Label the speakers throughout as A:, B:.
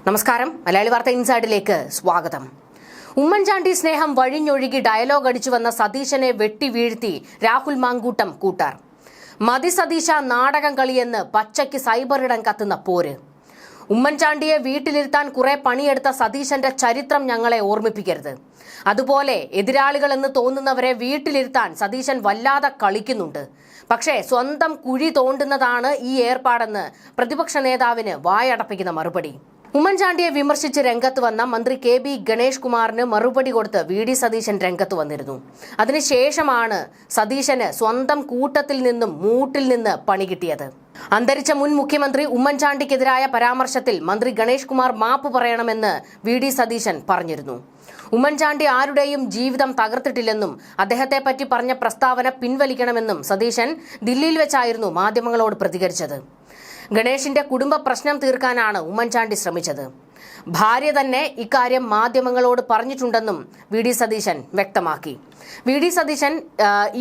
A: നമസ്കാരം. മലയാളി വാർത്ത ഇൻസൈഡിലേക്ക് സ്വാഗതം. ഉമ്മൻചാണ്ടി സ്നേഹം വഴിഞ്ഞൊഴുകി ഡയലോഗ് അടിച്ചു വന്ന സതീശനെ വെട്ടി വീഴ്ത്തി രാഹുൽ മാങ്കൂട്ടം കൂട്ടാർ. മതി സതീശ നാടകം കളിയെന്ന് പച്ചയ്ക്ക് സൈബറിടം കത്തുന്ന പോര്. ഉമ്മൻചാണ്ടിയെ വീട്ടിലിരുത്താൻ കുറെ പണിയെടുത്ത സതീശന്റെ ചരിത്രം ഞങ്ങളെ ഓർമ്മിപ്പിക്കരുത്. അതുപോലെ എതിരാളികളെന്ന് തോന്നുന്നവരെ വീട്ടിലിരുത്താൻ സതീശൻ വല്ലാതെ കളിക്കുന്നുണ്ട്. പക്ഷേ സ്വന്തം കുഴി തോണ്ടുന്നതാണ് ഈ ഏർപ്പാടെന്ന് പ്രതിപക്ഷ നേതാവിന് വായടപ്പിക്കുന്ന മറുപടി. ഉമ്മൻചാണ്ടിയെ വിമർശിച്ച് രംഗത്ത് വന്ന മന്ത്രി KB ഗണേഷ് കുമാറിന് മറുപടി കൊടുത്ത് VD സതീശൻ രംഗത്ത് വന്നിരുന്നു. അതിനുശേഷമാണ് സതീശന് സ്വന്തം കൂട്ടത്തിൽ നിന്നും മൂട്ടിൽ നിന്ന് പണി കിട്ടിയത്. അന്തരിച്ച മുൻ മുഖ്യമന്ത്രി ഉമ്മൻചാണ്ടിക്കെതിരായ പരാമർശത്തിൽ മന്ത്രി ഗണേഷ് കുമാർ മാപ്പ് പറയണമെന്ന് VD സതീശൻ പറഞ്ഞിരുന്നു. ഉമ്മൻചാണ്ടി ആരുടെയും ജീവിതം തകർത്തിട്ടില്ലെന്നും അദ്ദേഹത്തെ പറ്റി പറഞ്ഞ പ്രസ്താവന പിൻവലിക്കണമെന്നും സതീശൻ ദില്ലിയിൽ വെച്ചായിരുന്നു മാധ്യമങ്ങളോട് പ്രതികരിച്ചത്. ഗണേഷിന്റെ കുടുംബ പ്രശ്നം തീർക്കാനാണ് ഉമ്മൻചാണ്ടി ശ്രമിച്ചത്. ഭാര്യ തന്നെ ഇക്കാര്യം മാധ്യമങ്ങളോട് പറഞ്ഞിട്ടുണ്ടെന്നും VD സതീശൻ വ്യക്തമാക്കി. VD സതീശൻ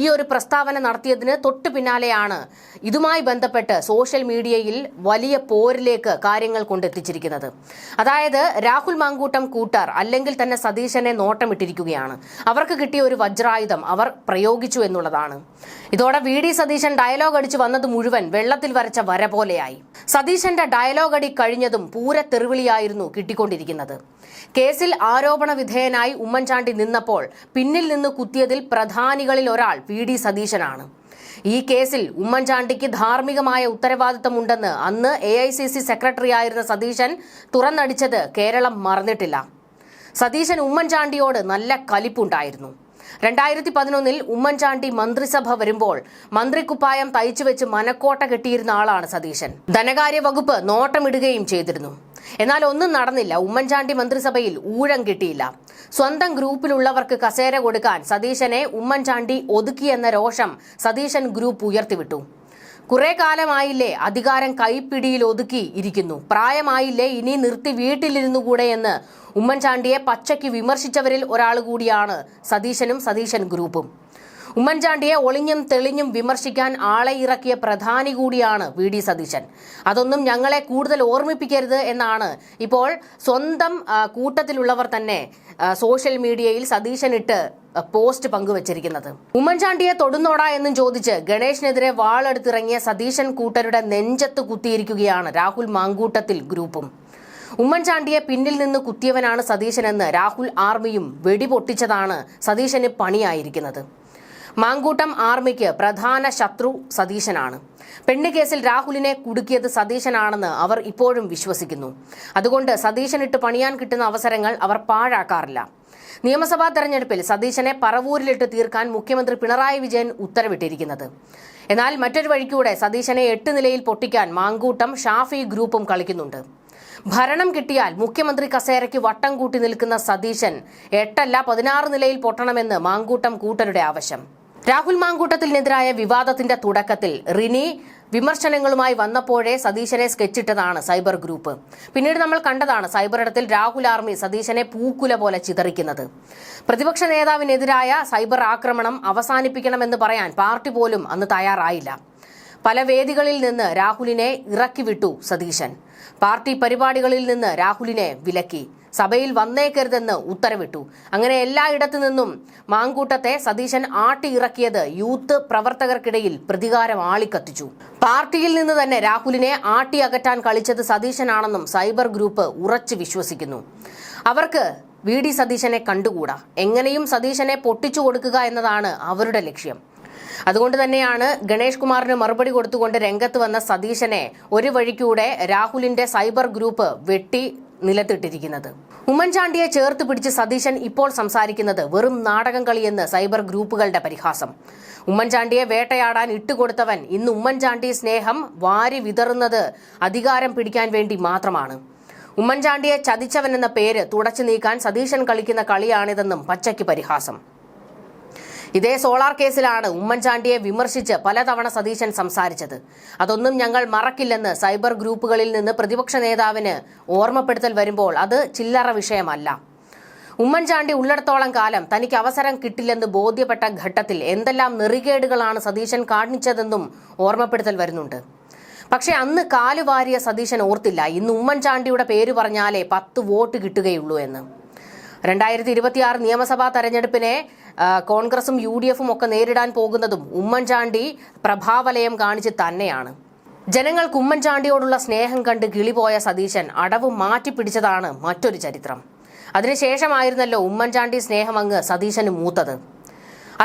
A: ഈ ഒരു പ്രസ്താവന നടത്തിയതിന് തൊട്ടു പിന്നാലെയാണ് ഇതുമായി ബന്ധപ്പെട്ട് സോഷ്യൽ മീഡിയയിൽ വലിയ പോരിലേക്ക് കാര്യങ്ങൾ കൊണ്ടെത്തിച്ചിരിക്കുന്നത്. അതായത് രാഹുൽ മാങ്കൂട്ടം കൂട്ടാർ അല്ലെങ്കിൽ തന്നെ സതീശനെ നോട്ടമിട്ടിരിക്കുകയാണ്. അവർക്ക് കിട്ടിയ ഒരു വജ്രായുധം അവർ പ്രയോഗിച്ചു എന്നുള്ളതാണ്. ഇതോടെ VD സതീശൻ ഡയലോഗ് അടിച്ചു വന്നത് മുഴുവൻ വെള്ളത്തിൽ വരച്ച വര പോലെയായി. സതീശന്റെ ഡയലോഗ് അടി കഴിഞ്ഞതും പൂര തെറിവിളിയായിരുന്നു കിട്ടിക്കൊണ്ടിരിക്കുന്നത്. കേസിൽ ആരോപണ വിധേയനായി ഉമ്മൻചാണ്ടി നിന്നപ്പോൾ പിന്നിൽ നിന്ന് കുത്തിയതിൽ പ്രധാനികളിൽ ഒരാൾ VD സതീശനാണ്. ഈ കേസിൽ ഉമ്മൻചാണ്ടിക്ക് ധാർമ്മികമായ ഉത്തരവാദിത്തമുണ്ടെന്ന് അന്ന് AICC സെക്രട്ടറി ആയിരുന്ന സതീശൻ തുറന്നടിച്ചത് കേരളം മറന്നിട്ടില്ല. സതീശൻ ഉമ്മൻചാണ്ടിയോട് നല്ല കലിപ്പുണ്ടായിരുന്നു. 2011 ഉമ്മൻചാണ്ടി മന്ത്രിസഭ വരുമ്പോൾ മന്ത്രിക്കുപ്പായം തയ്ച്ചുവെച്ച് മനക്കോട്ട കെട്ടിയിരുന്ന ആളാണ് സതീശൻ. ധനകാര്യ വകുപ്പ് നോട്ടമിടുകയും ചെയ്തിരുന്നു. എന്നാൽ ഒന്നും നടന്നില്ല. ഉമ്മൻചാണ്ടി മന്ത്രിസഭയിൽ ഊഴം കിട്ടിയില്ല. സ്വന്തം ഗ്രൂപ്പിലുള്ളവർക്ക് കസേര കൊടുക്കാൻ സതീശനെ ഉമ്മൻചാണ്ടി ഒതുക്കിയെന്ന രോഷം സതീശൻ ഗ്രൂപ്പ് ഉയർത്തിവിട്ടു. കുറെ കാലമായില്ലേ അധികാരം കൈപ്പിടിയിൽ ഒതുക്കി ഇരിക്കുന്നു, പ്രായമായില്ലേ ഇനി നിർത്തി വീട്ടിലിരുന്നുകൂടെ എന്ന് ഉമ്മൻചാണ്ടിയെ പച്ചയ്ക്ക് വിമർശിച്ചവരിൽ ഒരാൾ കൂടിയാണ് സതീശനും സതീശൻ ഗ്രൂപ്പും. ഉമ്മൻചാണ്ടിയെ ഒളിഞ്ഞും തെളിഞ്ഞും വിമർശിക്കാൻ ആളെ ഇറക്കിയ പ്രധാനി കൂടിയാണ് VD സതീശൻ. അതൊന്നും ഞങ്ങളെ കൂടുതൽ ഓർമ്മിപ്പിക്കരുത് എന്നാണ് ഇപ്പോൾ സ്വന്തം കൂട്ടത്തിലുള്ളവർ തന്നെ സോഷ്യൽ മീഡിയയിൽ സതീശനിട്ട് പോസ്റ്റ് പങ്കുവച്ചിരിക്കുന്നത്. ഉമ്മൻചാണ്ടിയെ തൊടുന്നോടാ എന്നും ചോദിച്ച് ഗണേഷിനെതിരെ വാളെടുത്തിറങ്ങിയ സതീശൻ കൂട്ടരുടെ നെഞ്ചത്ത് കുത്തിയിരിക്കുകയാണ് രാഹുൽ മാങ്കൂട്ടത്തിൽ ഗ്രൂപ്പും. ഉമ്മൻചാണ്ടിയെ പിന്നിൽ നിന്ന് കുത്തിയവനാണ് സതീശനെന്ന് രാഹുൽ ആർമിയും വെടിപൊട്ടിച്ചതാണ് സതീശന് പണിയായിരിക്കുന്നത്. മാങ്കൂട്ടം ആർമിക്ക് പ്രധാന ശത്രു സതീശനാണ്. പെണ്ണ് കേസിൽ രാഹുലിനെ കുടുക്കിയത് സതീശനാണെന്ന് അവർ ഇപ്പോഴും വിശ്വസിക്കുന്നു. അതുകൊണ്ട് സതീശനിട്ട് പണിയാൻ കിട്ടുന്ന അവസരങ്ങൾ അവർ പാഴാക്കാറില്ല. നിയമസഭാ തെരഞ്ഞെടുപ്പിൽ സതീശനെ പറവൂരിലിട്ട് തീർക്കാൻ മുഖ്യമന്ത്രി പിണറായി വിജയൻ ഉത്തരവിട്ടിരിക്കുന്നത്. എന്നാൽ മറ്റൊരു വഴിക്കൂടെ സതീശനെ 8 നിലയിൽ പൊട്ടിക്കാൻ മാങ്കൂട്ടം ഷാഫി ഗ്രൂപ്പും കളിക്കുന്നുണ്ട്. ഭരണം കിട്ടിയാൽ മുഖ്യമന്ത്രി കസേരയ്ക്ക് വട്ടം കൂട്ടി നിൽക്കുന്ന സതീശൻ 8 അല്ല 16 നിലയിൽ പൊട്ടണമെന്ന് മാങ്കൂട്ടം കൂട്ടരുടെ ആവശ്യം. രാഹുൽ മാങ്കൂട്ടത്തിനെതിരായ വിവാദത്തിന്റെ തുടക്കത്തിൽ റിനി വിമർശനങ്ങളുമായി വന്നപ്പോഴേ സതീശനെ സ്കെച്ചിട്ടതാണ് സൈബർ ഗ്രൂപ്പ്. പിന്നീട് നമ്മൾ കണ്ടതാണ് സൈബറിടത്തിൽ രാഹുൽ ആർമി സതീശനെ പൂക്കുല പോലെ ചിതറിക്കുന്നത്. പ്രതിപക്ഷ നേതാവിനെതിരായ സൈബർ ആക്രമണം അവസാനിപ്പിക്കണമെന്ന് പറയാൻ പാർട്ടി പോലും അന്ന് തയ്യാറായില്ല. പല വേദികളിൽ നിന്ന് രാഹുലിനെ ഇറക്കിവിട്ടു സതീശൻ. പാർട്ടി പരിപാടികളിൽ നിന്ന് രാഹുലിനെ വിലക്കി. സഭയിൽ വന്നേക്കരുതെന്ന് ഉത്തരവിട്ടു. അങ്ങനെ എല്ലായിടത്തു നിന്നും മാങ്കൂട്ടത്തെ സതീശൻ ആട്ടിയിറക്കിയത് യൂത്ത് പ്രവർത്തകർക്കിടയിൽ പ്രതികാരം ആളിക്കത്തിച്ചു. പാർട്ടിയിൽ നിന്ന് തന്നെ രാഹുലിനെ ആട്ടി അകറ്റാൻ കളിച്ചത് സതീശനാണെന്നും സൈബർ ഗ്രൂപ്പ് ഉറച്ചു വിശ്വസിക്കുന്നു. അവർക്ക് VD സതീശനെ കണ്ടുകൂടാ. എങ്ങനെയും സതീശനെ പൊട്ടിച്ചു കൊടുക്കുക എന്നതാണ് അവരുടെ ലക്ഷ്യം. അതുകൊണ്ട് തന്നെയാണ് ഗണേഷ് കുമാറിന് മറുപടി കൊടുത്തുകൊണ്ട് രംഗത്ത് വന്ന സതീശനെ ഒരു വഴിക്കൂടെ രാഹുലിന്റെ സൈബർ ഗ്രൂപ്പ് വെട്ടി നിലത്തിട്ടിരിക്കുന്നത്. ഉമ്മൻചാണ്ടിയെ ചേർത്ത് പിടിച്ച് സതീശൻ ഇപ്പോൾ സംസാരിക്കുന്നത് വെറും നാടകം കളിയെന്ന് സൈബർ ഗ്രൂപ്പുകളുടെ പരിഹാസം. ഉമ്മൻചാണ്ടിയെ വേട്ടയാടാൻ ഇട്ടുകൊടുത്തവൻ ഇന്ന് ഉമ്മൻചാണ്ടി സ്നേഹം വാരി വിതറുന്നത് അധികാരം പിടിക്കാൻ വേണ്ടി മാത്രമാണ്. ഉമ്മൻചാണ്ടിയെ ചതിച്ചവനെന്ന പേര് തുടച്ചു നീക്കാൻ സതീശൻ കളിക്കുന്ന കളിയാണിതെന്നും പച്ചയ്ക്ക് പരിഹാസം. ഇതേ സോളാർ കേസിലാണ് ഉമ്മൻചാണ്ടിയെ വിമർശിച്ച് പലതവണ സതീശൻ സംസാരിച്ചത്. അതൊന്നും ഞങ്ങൾ മറക്കില്ലെന്ന് സൈബർ ഗ്രൂപ്പുകളിൽ നിന്ന് പ്രതിപക്ഷ നേതാവിന് ഓർമ്മപ്പെടുത്തൽ വരുമ്പോൾ അത് ചില്ലറ വിഷയമല്ല. ഉമ്മൻചാണ്ടി ഉള്ളിടത്തോളം കാലം തനിക്ക് അവസരം കിട്ടില്ലെന്ന് ബോധ്യപ്പെട്ട ഘട്ടത്തിൽ എന്തെല്ലാം നെറികേടുകളാണ് സതീശൻ കാണിച്ചതെന്നും ഓർമ്മപ്പെടുത്തൽ വരുന്നുണ്ട്. പക്ഷെ അന്ന് കാലുവാരിയ സതീശൻ ഓർത്തില്ല ഇന്ന് ഉമ്മൻചാണ്ടിയുടെ പേര് പറഞ്ഞാലേ 10 വോട്ട് കിട്ടുകയുള്ളൂ എന്ന്. 2026 നിയമസഭാ തെരഞ്ഞെടുപ്പിനെ കോൺഗ്രസും UDFും ഒക്കെ നേരിടാൻ പോകുന്നതും ഉമ്മൻചാണ്ടി പ്രഭാവലയം കാണിച്ച് തന്നെയാണ്. ജനങ്ങൾക്ക് ഉമ്മൻചാണ്ടിയോടുള്ള സ്നേഹം കണ്ട് കിളിപോയ സതീശൻ അടവ് മാറ്റിപ്പിടിച്ചതാണ് മറ്റൊരു ചരിത്രം. അതിനുശേഷമായിരുന്നല്ലോ ഉമ്മൻചാണ്ടി സ്നേഹം അങ്ങ് സതീശന് മൂത്തത്.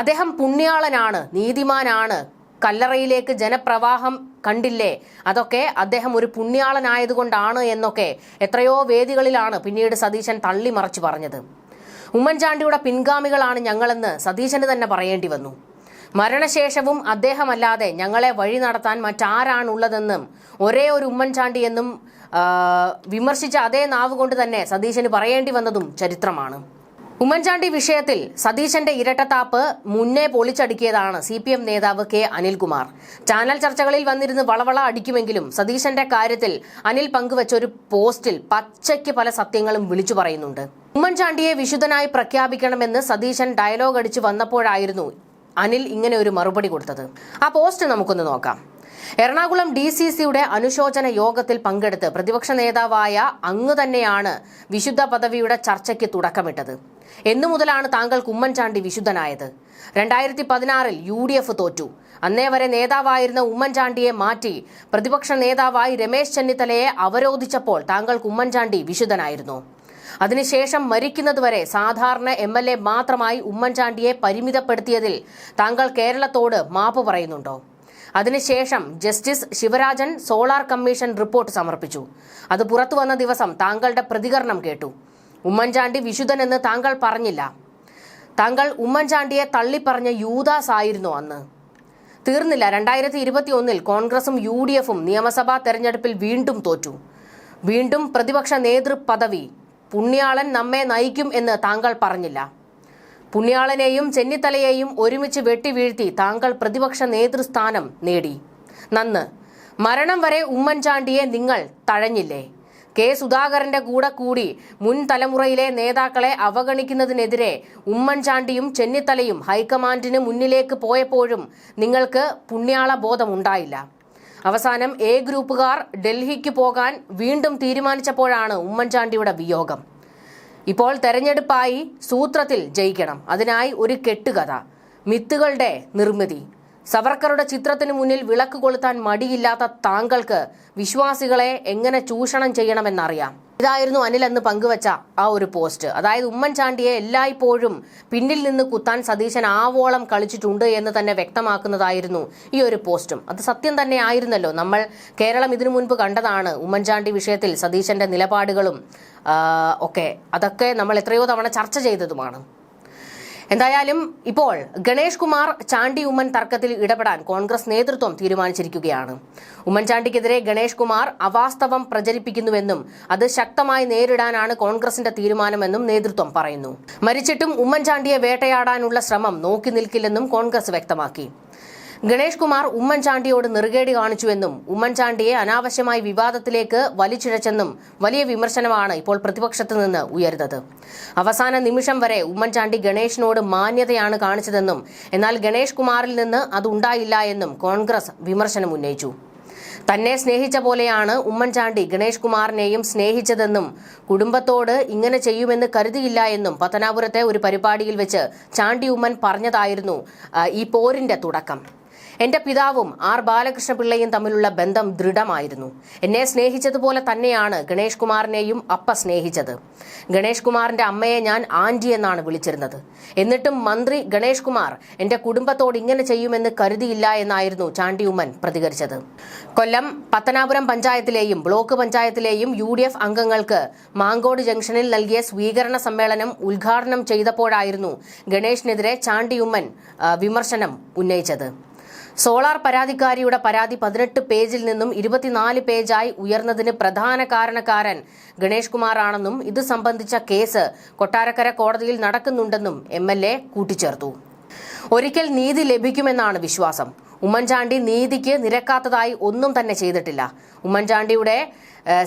A: അദ്ദേഹം പുണ്യാളനാണ്, നീതിമാനാണ്, കല്ലറയിലേക്ക് ജനപ്രവാഹം കണ്ടില്ലേ, അതൊക്കെ അദ്ദേഹം ഒരു പുണ്യാളനായതുകൊണ്ടാണ് എന്നൊക്കെ എത്രയോ വേദികളിലാണ് പിന്നീട് സതീശൻ തള്ളിമറച്ചു പറഞ്ഞത്. ഉമ്മൻചാണ്ടിയുടെ പിൻഗാമികളാണ് ഞങ്ങളെന്ന് സതീശന് തന്നെ പറയേണ്ടി വന്നു. മരണശേഷവും അദ്ദേഹമല്ലാതെ ഞങ്ങളെ വഴി നടത്താൻ മറ്റാരാണുള്ളതെന്നും ഒരേ ഒരു ഉമ്മൻചാണ്ടി എന്നും വിമർശിച്ച അതേ നാവ് കൊണ്ട് തന്നെ സതീശന് പറയേണ്ടി വന്നതും ചരിത്രമാണ്. ഉമ്മൻചാണ്ടി വിഷയത്തിൽ സതീശന്റെ ഇരട്ടത്താപ്പ് മുന്നേ പൊളിച്ചടുക്കിയതാണ് CPM നേതാവ് K. അനിൽകുമാർ. ചാനൽ ചർച്ചകളിൽ വന്നിരുന്ന് വളവള അടിക്കുമെങ്കിലും സതീശന്റെ കാര്യത്തിൽ അനിൽ പങ്കുവച്ച ഒരു പോസ്റ്റിൽ പച്ചയ്ക്ക് പല സത്യങ്ങളും വിളിച്ചു പറയുന്നുണ്ട്. ഉമ്മൻചാണ്ടിയെ വിശുദ്ധനായി പ്രഖ്യാപിക്കണമെന്ന് സതീശൻ ഡയലോഗ് അടിച്ചു വന്നപ്പോഴായിരുന്നു അനിൽ ഇങ്ങനെ ഒരു മറുപടി കൊടുത്തത്. ആ പോസ്റ്റ് നമുക്കൊന്ന് നോക്കാം. എറണാകുളം DCCയുടെ അനുശോചന യോഗത്തിൽ പങ്കെടുത്ത് പ്രതിപക്ഷ നേതാവായ അങ്ങ് തന്നെയാണ് വിശുദ്ധ പദവിയുടെ ചർച്ചയ്ക്ക് തുടക്കമിട്ടത്. എന്നു മുതലാണ് താങ്കൾക്ക് ഉമ്മൻചാണ്ടി വിശുദ്ധനായത്? 2016 UDF തോറ്റു. അന്നേ വരെ നേതാവായിരുന്ന ഉമ്മൻചാണ്ടിയെ മാറ്റി പ്രതിപക്ഷ നേതാവായി രമേശ് ചെന്നിത്തലയെ അവരോധിച്ചപ്പോൾ താങ്കൾക്ക് ഉമ്മൻചാണ്ടി വിശുദ്ധനായിരുന്നു. അതിനുശേഷം മരിക്കുന്നതുവരെ സാധാരണ MLA മാത്രമായി ഉമ്മൻചാണ്ടിയെ പരിമിതപ്പെടുത്തിയതിൽ താങ്കൾ കേരളത്തോട് മാപ്പ് പറയുന്നുണ്ടോ? അതിനുശേഷം justice Sivarajan solar commission report സമർപ്പിച്ചു. അത് പുറത്തു വന്ന ദിവസം താങ്കളുടെ പ്രതികരണം കേട്ടു. ഉമ്മൻചാണ്ടി വിശുദ്ധനെന്ന് താങ്കൾ പറഞ്ഞില്ല. താങ്കൾ ഉമ്മൻചാണ്ടിയെ തള്ളിപ്പറഞ്ഞ യൂദാസ് ആയിരുന്നു അന്ന്. തീർന്നില്ല. 2021 കോൺഗ്രസും UDFും നിയമസഭാ തെരഞ്ഞെടുപ്പിൽ വീണ്ടും തോറ്റു. വീണ്ടും പ്രതിപക്ഷ നേതൃപദവി. പുണ്യാളൻ നമ്മെ നയിക്കും എന്ന് താങ്കൾ പറഞ്ഞില്ല. പുണ്യാളനെയും ചെന്നിത്തലയെയും ഒരുമിച്ച് വെട്ടിവീഴ്ത്തി താങ്കൾ പ്രതിപക്ഷ നേതൃസ്ഥാനം നേടി. നന്ന്. മരണം വരെ ഉമ്മൻചാണ്ടിയെ നിങ്ങൾ തഴഞ്ഞില്ലേ? K. സുധാകരന്റെ കൂടെ കൂടി മുൻ തലമുറയിലെ നേതാക്കളെ അവഗണിക്കുന്നതിനെതിരെ ഉമ്മൻചാണ്ടിയും ചെന്നിത്തലയും ഹൈക്കമാൻഡിന് മുന്നിലേക്ക് പോയപ്പോഴും നിങ്ങൾക്ക് പുണ്യാള ബോധമുണ്ടായില്ല. അവസാനം A ഗ്രൂപ്പുകാർ ഡൽഹിക്ക് പോകാൻ വീണ്ടും തീരുമാനിച്ചപ്പോഴാണ് ഉമ്മൻചാണ്ടിയുടെ വിയോഗം. ഇപ്പോൾ തെരഞ്ഞെടുപ്പായി സൂത്രത്തിൽ ജയിക്കണം. അതിനായി ഒരു കെട്ടുകഥ, മിത്തുകളുടെ നിർമ്മിതി. സവർക്കറുടെ ചിത്രത്തിന് മുന്നിൽ വിളക്ക് കൊളുത്താൻ മടിയില്ലാത്ത താങ്കൾക്ക് വിശ്വാസികളെ എങ്ങനെ ചൂഷണം ചെയ്യണമെന്നറിയാം. ഇതായിരുന്നു അനിൽ എന്ന് പങ്കുവച്ച ആ ഒരു പോസ്റ്റ്. അതായത് ഉമ്മൻചാണ്ടിയെ എല്ലായ്പ്പോഴും പിന്നിൽ നിന്ന് കുത്താൻ സതീശൻ ആവോളം കളിച്ചിട്ടുണ്ട് എന്ന് തന്നെ വ്യക്തമാക്കുന്നതായിരുന്നു ഈ ഒരു പോസ്റ്റും. അത് സത്യം തന്നെ ആയിരുന്നല്ലോ. നമ്മൾ കേരളം ഇതിനു മുൻപ് കണ്ടതാണ് ഉമ്മൻചാണ്ടി വിഷയത്തിൽ സതീശന്റെ നിലപാടുകളും ഒക്കെ. അതൊക്കെ നമ്മൾ എത്രയോ തവണ ചർച്ച ചെയ്തതുമാണ്. എന്തായാലും ഇപ്പോൾ ഗണേഷ് കുമാർ ചാണ്ടി ഉമ്മൻ തർക്കത്തിൽ ഇടപെടാൻ കോൺഗ്രസ് നേതൃത്വം തീരുമാനിച്ചിരിക്കുകയാണ്. ഉമ്മൻചാണ്ടിക്കെതിരെ ഗണേഷ് കുമാർ അവാസ്തവം പ്രചരിപ്പിക്കുന്നുവെന്നും അത് ശക്തമായി നേരിടാനാണ് കോൺഗ്രസിന്റെ തീരുമാനമെന്നും നേതൃത്വം പറയുന്നു. മരിച്ചിട്ടും ഉമ്മൻചാണ്ടിയെ വേട്ടയാടാനുള്ള ശ്രമം നോക്കി നിൽക്കില്ലെന്നും കോൺഗ്രസ് വ്യക്തമാക്കി. ഗണേഷ് കുമാർ ഉമ്മൻചാണ്ടിയോട് നെറുകേടി കാണിച്ചുവെന്നും ഉമ്മൻചാണ്ടിയെ അനാവശ്യമായി വിവാദത്തിലേക്ക് വലിച്ചിഴച്ചെന്നും വലിയ വിമർശനമാണ് ഇപ്പോൾ പ്രതിപക്ഷത്ത് നിന്ന് ഉയരുന്നത്. അവസാന നിമിഷം വരെ ഉമ്മൻചാണ്ടി ഗണേഷിനോട് മാന്യതയാണ് കാണിച്ചതെന്നും എന്നാൽ ഗണേഷ് കുമാറിൽ നിന്ന് അതുണ്ടായില്ല എന്നും കോൺഗ്രസ് വിമർശനം ഉന്നയിച്ചു. തന്നെ സ്നേഹിച്ച പോലെയാണ് ഉമ്മൻചാണ്ടി ഗണേഷ് കുമാറിനെയും സ്നേഹിച്ചതെന്നും കുടുംബത്തോട് ഇങ്ങനെ ചെയ്യുമെന്ന് കരുതിയില്ല എന്നും പത്തനാപുരത്തെ ഒരു പരിപാടിയിൽ വെച്ച് ചാണ്ടി ഉമ്മൻ പറഞ്ഞതായിരുന്നു ഈ പോരിന്റെ തുടക്കം. എന്റെ പിതാവും R. ബാലകൃഷ്ണപിള്ളയും തമ്മിലുള്ള ബന്ധം ദൃഢമായിരുന്നു. എന്നെ സ്നേഹിച്ചതുപോലെ തന്നെയാണ് ഗണേഷ് കുമാറിനെയും അപ്പ സ്നേഹിച്ചത്. ഗണേഷ് കുമാറിന്റെ അമ്മയെ ഞാൻ ആന്റി എന്നാണ് വിളിച്ചിരുന്നത്. എന്നിട്ടും മന്ത്രി ഗണേഷ് കുമാർ എന്റെ കുടുംബത്തോട് ഇങ്ങനെ ചെയ്യുമെന്ന് കരുതിയില്ല എന്നായിരുന്നു ചാണ്ടി ഉമ്മൻ പ്രതികരിച്ചത്. കൊല്ലം പത്തനാപുരം പഞ്ചായത്തിലെയും ബ്ലോക്ക് പഞ്ചായത്തിലെയും UDF അംഗങ്ങൾക്ക് മാങ്കോട് ജംഗ്ഷനിൽ നൽകിയ സ്വീകരണ സമ്മേളനം ഉദ്ഘാടനം ചെയ്തപ്പോഴായിരുന്നു ഗണേഷിനെതിരെ ചാണ്ടി ഉമ്മൻ വിമർശനം ഉന്നയിച്ചത്. സോളാർ പരാതിക്കാരിയുടെ പരാതി 18 പേജിൽ നിന്നും 24 പേജായി ഉയർന്നതിന് പ്രധാന കാരണക്കാരൻ ഗണേഷ് കുമാറാണെന്നും ഇത് സംബന്ധിച്ച കേസ് കൊട്ടാരക്കര കോടതിയിൽ നടക്കുന്നുണ്ടെന്നും MLA കൂട്ടിച്ചേർത്തു. ഒരിക്കൽ നീതി ലഭിക്കുമെന്നാണ് വിശ്വാസം. ഉമ്മൻചാണ്ടി നീതിക്ക് നിരക്കാത്തതായി ഒന്നും തന്നെ ചെയ്തിട്ടില്ല. ഉമ്മൻചാണ്ടിയുടെ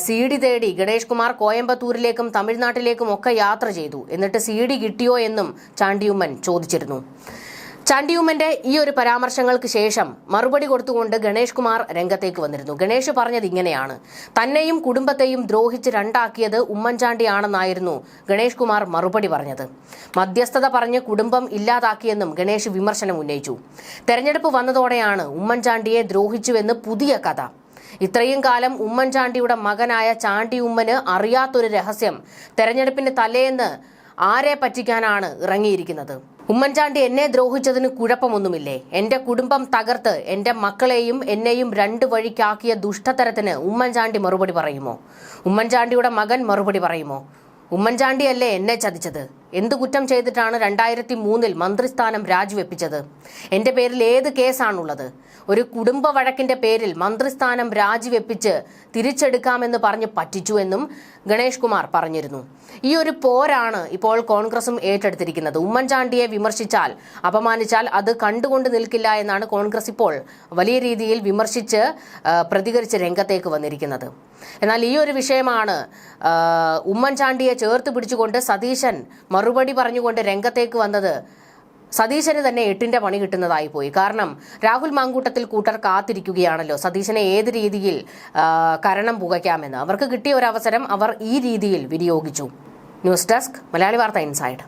A: CD തേടി ഗണേഷ് കുമാർ കോയമ്പത്തൂരിലേക്കും തമിഴ്നാട്ടിലേക്കും ഒക്കെ യാത്ര ചെയ്തു. എന്നിട്ട് CD കിട്ടിയോ എന്നും ചാണ്ടി ഉമ്മൻ ചോദിച്ചിരുന്നു. ചാണ്ടിയുമ്മന്റെ ഈ ഒരു പരാമർശങ്ങൾക്ക് ശേഷം മറുപടി കൊടുത്തുകൊണ്ട് ഗണേഷ് കുമാർ രംഗത്തേക്ക് വന്നിരുന്നു. ഗണേഷ് പറഞ്ഞത് ഇങ്ങനെയാണ്: തന്നെയും കുടുംബത്തെയും ദ്രോഹിച്ച് രണ്ടാക്കിയത് ഉമ്മൻചാണ്ടിയാണെന്നായിരുന്നു ഗണേഷ് കുമാർ മറുപടി പറഞ്ഞത്. മധ്യസ്ഥത പറഞ്ഞ് കുടുംബം ഇല്ലാതാക്കിയെന്നും ഗണേഷ് വിമർശനം ഉന്നയിച്ചു. തെരഞ്ഞെടുപ്പ് വന്നതോടെയാണ് ഉമ്മൻചാണ്ടിയെ ദ്രോഹിച്ചുവെന്ന് പുതിയ കഥ. ഇത്രയും കാലം ഉമ്മൻചാണ്ടിയുടെ മകനായ ചാണ്ടി ഉമ്മന് അറിയാത്തൊരു രഹസ്യം തെരഞ്ഞെടുപ്പിന്റെ തലേന്ന് ആരെ പറ്റിക്കാനാണ് ഇറങ്ങിയിരിക്കുന്നത്. ഉമ്മൻചാണ്ടി എന്നെ ദ്രോഹിച്ചതിന് കുഴപ്പമൊന്നുമില്ലേ? എന്റെ കുടുംബം തകർത്ത് എന്റെ മക്കളെയും എന്നെയും രണ്ട് വഴിക്കാക്കിയ ദുഷ്ടതരത്തിന് ഉമ്മൻചാണ്ടി മറുപടി പറയുമോ? ഉമ്മൻചാണ്ടിയുടെ മകൻ മറുപടി പറയുമോ? ഉമ്മൻചാണ്ടിയല്ലേ എന്നെ ചതിച്ചത്? എന്ത് കുറ്റം ചെയ്തിട്ടാണ് 2003 മന്ത്രിസ്ഥാനം രാജിവെപ്പിച്ചത്? എന്റെ പേരിൽ ഏത് കേസാണുള്ളത്? ഒരു കുടുംബ വഴക്കിന്റെ പേരിൽ മന്ത്രിസ്ഥാനം രാജിവെപ്പിച്ച് തിരിച്ചെടുക്കാമെന്ന് പറഞ്ഞ് പറ്റിച്ചു എന്നും ഗണേഷ് കുമാർ പറഞ്ഞിരുന്നു. ഈ ഒരു പോരാണ് ഇപ്പോൾ കോൺഗ്രസും ഏറ്റെടുത്തിരിക്കുന്നത്. ഉമ്മൻചാണ്ടിയെ വിമർശിച്ചാൽ, അപമാനിച്ചാൽ അത് കണ്ടുകൊണ്ട് നിൽക്കില്ല എന്നാണ് കോൺഗ്രസ് ഇപ്പോൾ വലിയ രീതിയിൽ വിമർശിച്ച് പ്രതികരിച്ച് രംഗത്തേക്ക് വന്നിരിക്കുന്നത്. എന്നാൽ ഈ ഒരു വിഷയമാണ് ഉമ്മൻചാണ്ടിയെ ചേർത്ത് പിടിച്ചുകൊണ്ട് സതീശൻ മറുപടി പറഞ്ഞുകൊണ്ട് രംഗത്തേക്ക് വന്നത്. സതീശന് തന്നെ 8ന്റെ പണി കിട്ടുന്നതായി പോയി. കാരണം രാഹുൽ മാങ്കൂട്ടത്തിൽ കൂട്ടർ കാത്തിരിക്കുകയാണല്ലോ സതീശനെ ഏത് രീതിയിൽ കരണം പുകയ്ക്കാമെന്ന്. അവർക്ക് കിട്ടിയ ഒരു അവസരം അവർ ഈ രീതിയിൽ വിനിയോഗിച്ചു. ന്യൂസ് ഡെസ്ക് മലയാളി വാർത്ത ഇൻസൈഡ്.